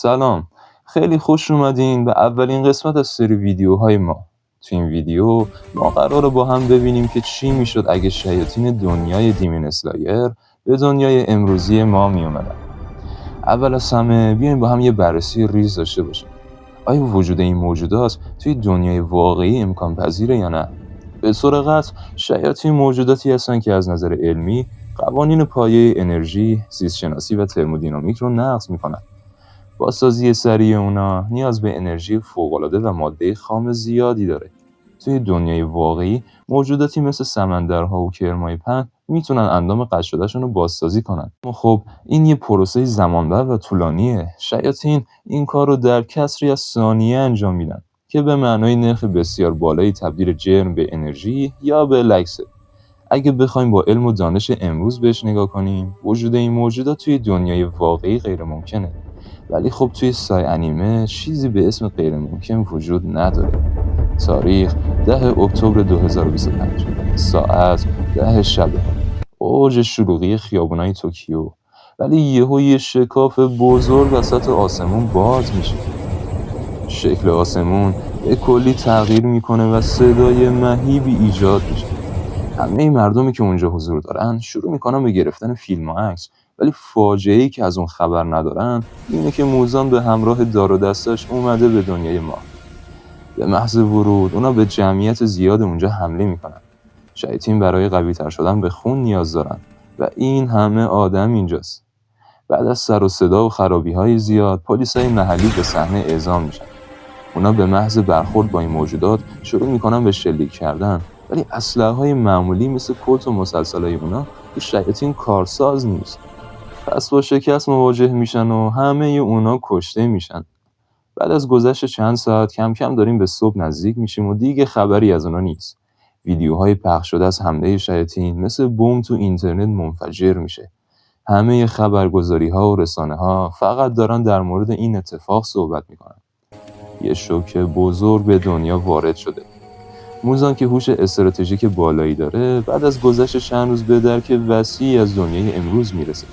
سلام، خیلی خوش اومدین به اولین قسمت از سری ویدیوهای ما. تو این ویدیو ما قراره با هم ببینیم که چی میشد اگه شیاطین دنیای دیمون اسلایر به دنیای امروزی ما میومدن. اول از همه بیایم با هم یه بررسی ریز داشته باشیم. آیا وجود این موجودات توی دنیای واقعی امکان پذیره یا نه؟ به طور قطع شیاطین موجوداتی هستن که از نظر علمی قوانین پایه انرژی، زیستشناسی و ترمودینامیک رو نقض میکنن. بازسازی سریع اونا نیاز به انرژی فوق‌العاده و ماده خام زیادی داره. توی دنیای واقعی موجوداتی مثل سمندرها و کرمای پهن میتونن اندام قطع شدهشون رو بازسازی کنن. اما خب این یه پروسه زمانبر و طولانیه. شیاطین این کار رو در کسری از ثانیه انجام میدن که به معنای نرخ بسیار بالایی تبدیل جرم به انرژی یا به لکسه. اگه بخوایم با علم و دانش امروز بهش نگاه کنیم، وجود این موجودات توی دنیای واقعی غیر ممکنه. ولی خب توی سای انیمه چیزی به اسم غیر ممکن وجود نداره. تاریخ 10 اکتبر 2025، ساعت 10 شبه، اوج شلوغی خیابونای توکیو. ولی یهو یه شکاف بزرگ وسط آسمون باز میشه. شکل آسمون به کلی تغییر میکنه و صدای مهیبی ایجاد میشه. همه مردمی که اونجا حضور دارن شروع میکنن به گرفتن فیلم و عکس. ولی فاجعه‌ای که از اون خبر ندارن اینه که موزان به همراه دار و دستش اومده به دنیای ما. به محض ورود اونا به جمعیت زیاد اونجا حمله میکنن. شیاطین برای قوی‌تر شدن به خون نیاز دارن و این همه آدم اینجاست. بعد از سر و صدا و خرابی‌های زیاد، پلیسای محلی به صحنه اعزام میشن. اونا به محض برخورد با این موجودات شروع میکنن به شلیک کردن. ولی اسلحه‌های معمولی مثل کلت و مسلسلای اونا تو شیاطین کارساز نیست. پس با شکست مواجه میشن و همه اونا کشته میشن. بعد از گذشت چند ساعت کم کم داریم به صبح نزدیک میشیم و دیگه خبری از اونا نیست. ویدیوهای پخش شده از حمله شیاطین مثل بمب تو اینترنت منفجر میشه. همه خبرگزاری‌ها و رسانه‌ها فقط دارن در مورد این اتفاق صحبت میکنن. یه شوک بزرگ به دنیا وارد شده. موزان که هوش استراتژیک بالایی داره، بعد از گذشت چند روز به درک وسیعی از دنیای امروز میرسه.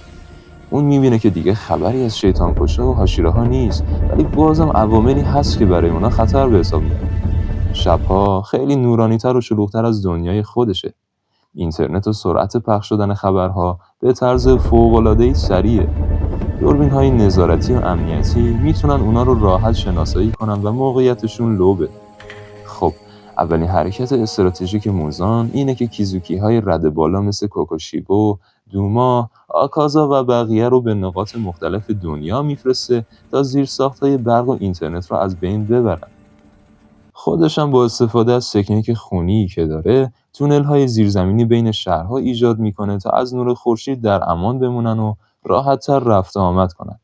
اون میبینه که دیگه خبری از شیطان کشا و حشیره‌ها نیست، ولی بازم عواملی هست که برای اونا خطر به حساب میاد. شب‌ها خیلی نورانی‌تر و شلوغ‌تر از دنیای خودشه. اینترنت و سرعت پخش شدن خبرها به طرز فوق‌العاده‌ای سریعه. دوربین‌های نظارتی و امنیتی میتونن اونا رو راحت شناسایی کنن و موقعیتشون لو بدن. خب اولین حرکت استراتژیک موزان اینه که کیزوکی‌های رد بالا مثل کوکوشیبو، دوما، آکازا و بقیه رو به نقاط مختلف دنیا میفرسته تا زیرساخت‌های برق و اینترنت رو از بین ببرن. خودش هم با استفاده از تکنیک خونی که داره، تونل‌های زیرزمینی بین شهرها ایجاد میکنه تا از نور خورشید در امان بمونن و راحت‌تر رفت و آمد کنن.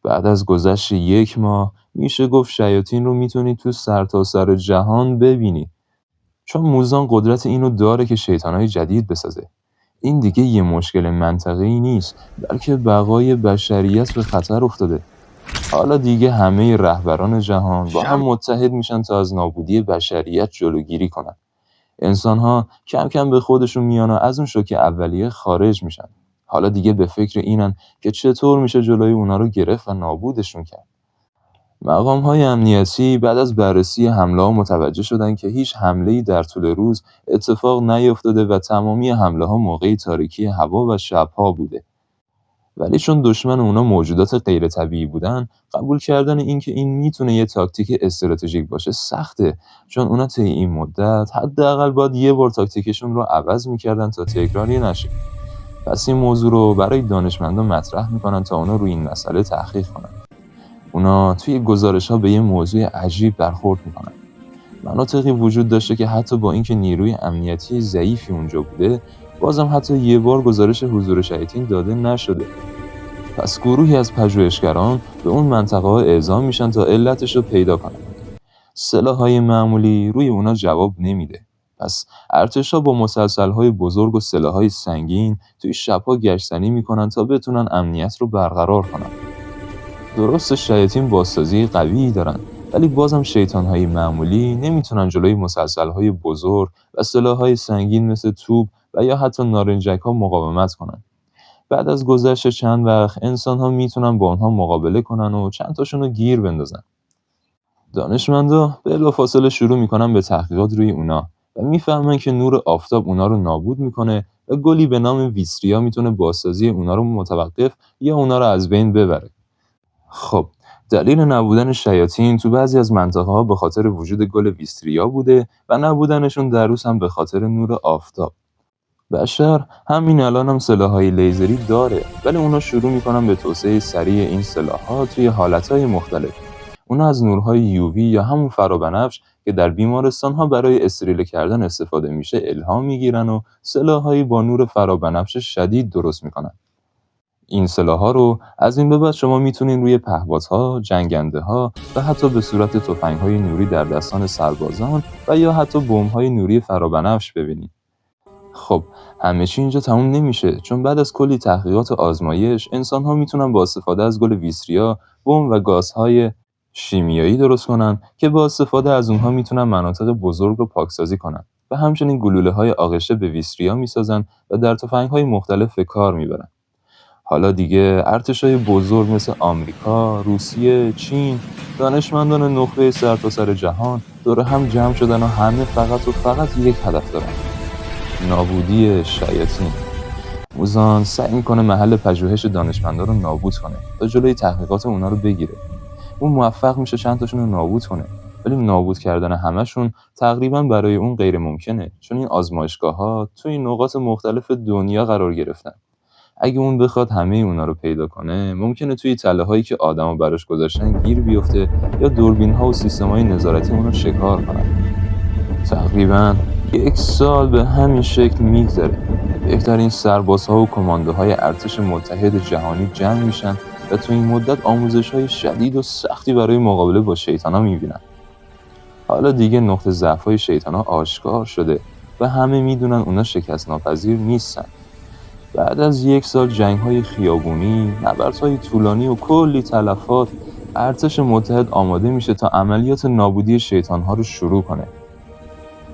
بعد از گذشت 1 ماه میشه گفت شیاطین رو میتونی تو سرتاسر جهان ببینی. چون موزان قدرت اینو داره که شیطانای جدید بسازه. این دیگه یه مشکل منطقه‌ای نیست، بلکه بقای بشریت به خطر افتاده. حالا دیگه همه رهبران جهان با هم متحد میشن تا از نابودی بشریت جلوگیری کنن. انسان‌ها کم کم به خودشون میان و از اون شوک اولیه خارج میشن. حالا دیگه به فکر اینن که چطور میشه جلوی اونا رو گرفت و نابودشون کرد. مقام‌های امنیتی بعد از بررسی حمله‌ها متوجه شدن که هیچ حمله‌ای در طول روز اتفاق نیفتاده و تمامی حمله‌ها موقع تاریکی هوا و شب‌ها بوده. ولی چون دشمن اونا موجودات غیر طبیعی بودن، قبول کردن این که این میتونه یه تاکتیک استراتژیک باشه سخته، چون اونا طی این مدت حداقل باید یه بار تاکتیکشون رو عوض میکردن تا تکراری نشه. پس این موضوع رو برای دانشمندان مطرح میکنن تا اونا روی این مسئله تحقیق کنن. اونا توی گزارش‌ها به یه موضوع عجیب برخورد میکنن. مناطقی وجود داشته که حتی با اینکه نیروی امنیتی ضعیفی اونجا بوده، بازم حتی یه بار گزارش حضور شیاطین داده نشده. پس گروهی از پژوهشگران به اون منطقه‌ها اعزام میشن تا علتش رو پیدا کنن. سلاح‌های معمولی روی اونا جواب نمیده. پس ارتش‌ها با مسلسل‌های بزرگ و سلاح‌های سنگین توی شب‌ها گشتنی میکنن تا بتونن امنیت رو برقرار کنن. درست شیاطین بازسازی قوی دارن، ولی بازم شیطان‌های معمولی نمیتونن جلوی مسلسل‌های بزرگ و سلاح‌های سنگین مثل توپ و یا حتی نارنجک‌ها مقاومت کنن. بعد از گذشت چند وقت انسان‌ها میتونن با اونها مقابله کنن و چند تاشون رو گیر بندازن. دانشمندا بلافاصله شروع میکنن به تحقیقات روی اونا و میفهمن که نور آفتاب اونا رو نابود میکنه و گلی به نام ویستریا میتونه بازسازی اونا رو متوقف یا اونا رو از بین ببره. خب، دلیل نبودن شیاطین تو بعضی از منطقه‌ها به خاطر وجود گل ویستریا بوده و نبودنشون در روز هم به خاطر نور آفتاب. بشر همین الان هم سلاح‌های لیزری داره، ولی اونا شروع میکنن به توسعه سریع این سلاح‌ها توی حالتهای مختلف. اونا از نورهای یووی یا همون فرابنفش که در بیمارستان‌ها برای استریله کردن استفاده میشه الهام میگیرن و سلاح‌هایی با نور فرابنفش شدید درست میکنن. این سلاح‌ها رو از این به بعد شما میتونین روی پهپادها، جنگنده‌ها و حتی به صورت تفنگ‌های نوری در دستان سربازان و یا حتی بمب‌های نوری فرابنفش ببینید. خب، همه چی اینجا تموم نمیشه، چون بعد از کلی تحقیقات و آزمایش انسان‌ها میتونن با استفاده از گل ویسریا بمب و گازهای شیمیایی درست کنن که با استفاده از اونها میتونن مناطق بزرگ رو پاکسازی کنن و همچنین گلوله‌های آغشته به ویسریا میسازن و در تفنگ‌های مختلف به کار میبرن. حالا دیگه ارتشای بزرگ مثل آمریکا، روسیه، چین، دانشمندان نخبه سرتاسر جهان دور هم جمع شدن و همه فقط و فقط یک هدف دارن: نابودی شیاطین. موزان سعی میکنه محل پژوهش دانشمندا رو نابود کنه تا جلوی تحقیقات اونا رو بگیره. اون موفق میشه چند تاشون رو نابود کنه، ولی نابود کردن همشون تقریبا برای اون غیر ممکنه، چون این آزمایشگاه‌ها توی نقاط مختلف دنیا قرار گرفتن. اگه اون بخواد همه اونا رو پیدا کنه، ممکنه توی تله‌هایی که آدما براش گذاشتن گیر بیفته یا دوربین‌ها و سیستم‌های نظارتی اون رو شکار کنن. تقریباً 1 سال به همین شکل میگذره. بهترین سربازها و کماندوهای ارتش متحد جهانی جمع میشن و تو این مدت آموزش‌های شدید و سختی برای مقابله با شیطانا میبینن. حالا دیگه نقطه ضعف‌های شیطانا آشکار شده و همه میدونن اونا شکست ناپذیر نیستن. بعد از 1 سال جنگ‌های خیابونی، نبردهای طولانی و کلی تلفات، ارتش متحد آماده میشه تا عملیات نابودی شیطان‌ها رو شروع کنه.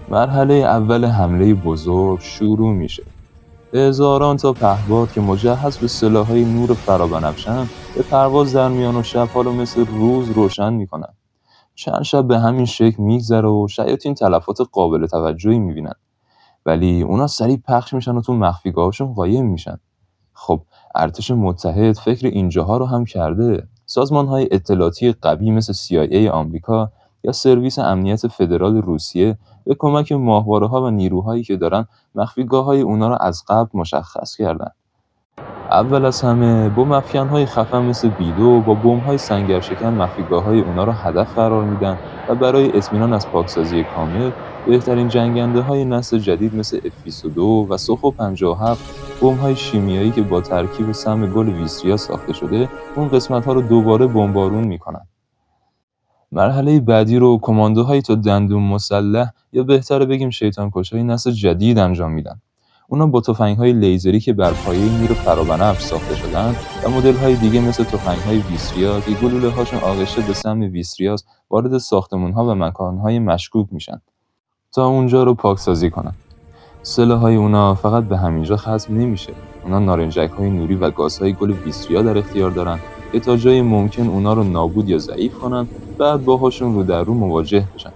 مرحله اول حمله بزرگ شروع میشه. هزاران تا پهپاد که مجهز به سلاح‌های نور فرابنفشن به پرواز در میان و شب‌ها رو مثل روز روشن میکنن. چند شب به همین شکل میگذره و شیاطین تلفات قابل توجهی میبینن، ولی اونا سریع پخش میشن و تو مخفیگاهاشون قایم میشن. خب، ارتش متحد فکر اینجاها رو هم کرده. سازمان‌های اطلاعاتی قوی مثل CIA آمریکا یا سرویس امنیت فدرال روسیه به کمک ماهواره‌ها و نیروهایی که دارن مخفیگاه‌های اونا رو از قبل مشخص کردن. اول از همه بمب‌افکن‌های خفن مثل بیدو با بمب‌های سنگرشکن مخفیگاه‌های اونا رو هدف قرار میدن و برای اطمینان از پاکسازی کامل بهترین جنگنده‌های نسل جدید مثل F-22 و سوخو 57 بمب‌های شیمیایی که با ترکیب سم گل ویسریا ساخته شده اون قسمت‌ها رو دوباره بمبارون میکنن. مرحله بعدی رو کماندوهای تا دندون مسلح یا بهتره بگیم شیطان‌کشای نسل جدید انجام میدن. اونا با تفنگ‌های لیزری که بر پایه نور فرابنفش ساخته شدن و مدل‌های دیگه مثل تفنگ‌های ویسریا که گلوله‌هاشون آغشته به سم ویسریاست وارد ساختمان‌ها و مکان‌های مشکوک میشن تا اونجا رو پاکسازی کنن. سلاح‌های اونا فقط به همینجا ختم نمیشه. اونا نارنجک‌های نوری و گازهای گل ویسریا در اختیار دارن که تا جای ممکن اونا رو نابود یا ضعیف کنن، بعد باهاشون رو در رو مواجه بشن.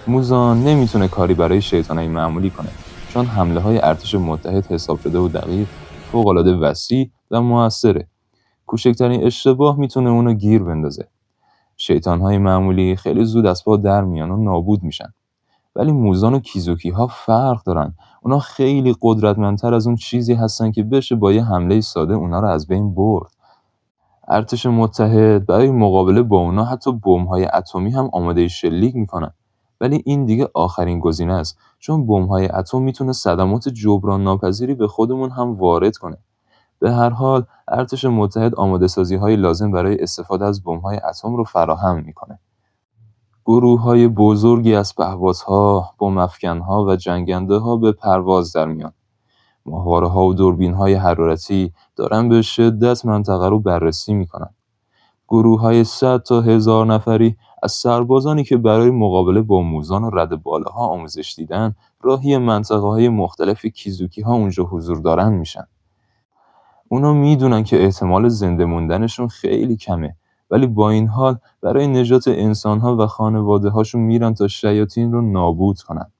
موزان نمیتونه کاری برای شیطانای معمولی کنه، چون حمله‌های ارتش متحد حساب شده و دقیق، فوق‌العاده وسیع و موثره. کوچکترین اشتباه میتونه اونو گیر بندازه. شیطان‌های معمولی خیلی زود از پا در میان و نابود میشن. ولی موزان و کیزوکی‌ها فرق دارن. اونا خیلی قدرتمندتر از اون چیزی هستن که بشه با یه حمله ساده اونا رو از بین برد. ارتش متحد برای مقابله با اونا حتی بمب‌های اتمی هم آماده شلیک میکنن. ولی این دیگه آخرین گزینه است، چون بمب‌های اتم میتونه صدمات جبران ناپذیری به خودمون هم وارد کنه. به هر حال ارتش متحد آماده سازی‌های لازم برای استفاده از بمب‌های اتم رو فراهم میکنه. گروه‌های بزرگی از پهپادها، بمب‌افکن‌ها و جنگنده‌ها به پرواز در میان. ماهواره‌ها و دوربین‌های حرارتی دارن به شدت منطقه رو بررسی میکنن. گروه‌های 100 تا 1000 نفری از سربازانی که برای مقابله با موزان و رد بالاها آموزش دیدن، راهی منطقه‌های مختلف کیزوکی‌ها اونجا حضور دارن میشن. اونا میدونن که احتمال زنده موندنشون خیلی کمه، ولی با این حال برای نجات انسان‌ها و خانواده‌هاشون میرن تا شیاطین رو نابود کنن.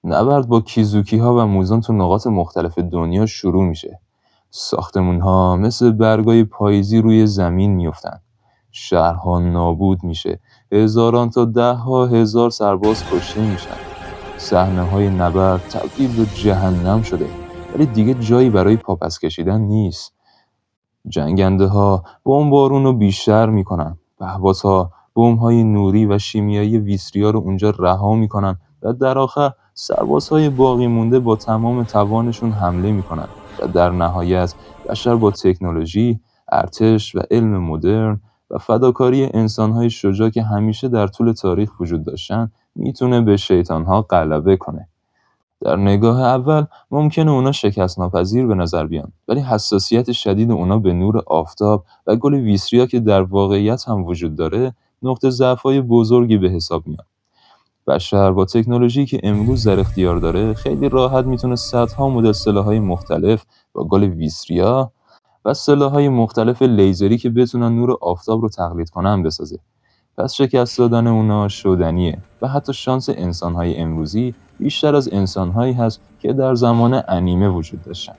نبرد با کیزوکی‌ها و موزان تو نقاط مختلف دنیا شروع میشه. ساختمون‌ها مثل برگای پاییزی روی زمین میافتن. شهرها نابود میشه. هزاران تا ده‌ها هزار سرباز کشته میشن. صحنه‌های نبرد تبدیل به جهنم شده. ولی دیگه جایی برای پاپس کشیدن نیست. جنگنده‌ها بمبارون رو بیشتر میکنن. پهپادها بمب‌های نوری و شیمیایی ویسریا رو اونجا رها میکنن و در آخر سربازهای باقی مونده با تمام توانشون حمله میکنن و در نهایت بشر با تکنولوژی، ارتش و علم مدرن و فداکاری انسان‌های شجاع که همیشه در طول تاریخ وجود داشتن میتونه به شیطان‌ها غلبه کنه. در نگاه اول ممکنه اونا شکست‌ناپذیر به نظر بیان، ولی حساسیت شدید اونا به نور آفتاب و گل ویسریا که در واقعیت هم وجود داره، نقطه ضعف‌های بزرگی به حساب میاد. بشر با تکنولوژی که امروز در اختیار داره، خیلی راحت میتونه صدها مدل سلاح‌های مختلف با گل ویسریا و سلاح‌های مختلف لیزری که بتونن نور آفتاب رو تقلید کنن بسازه. پس شکست دادن اونا شدنیه و حتی شانس انسان‌های امروزی بیشتر از انسان‌هایی هست که در زمان انیمه وجود داشتن.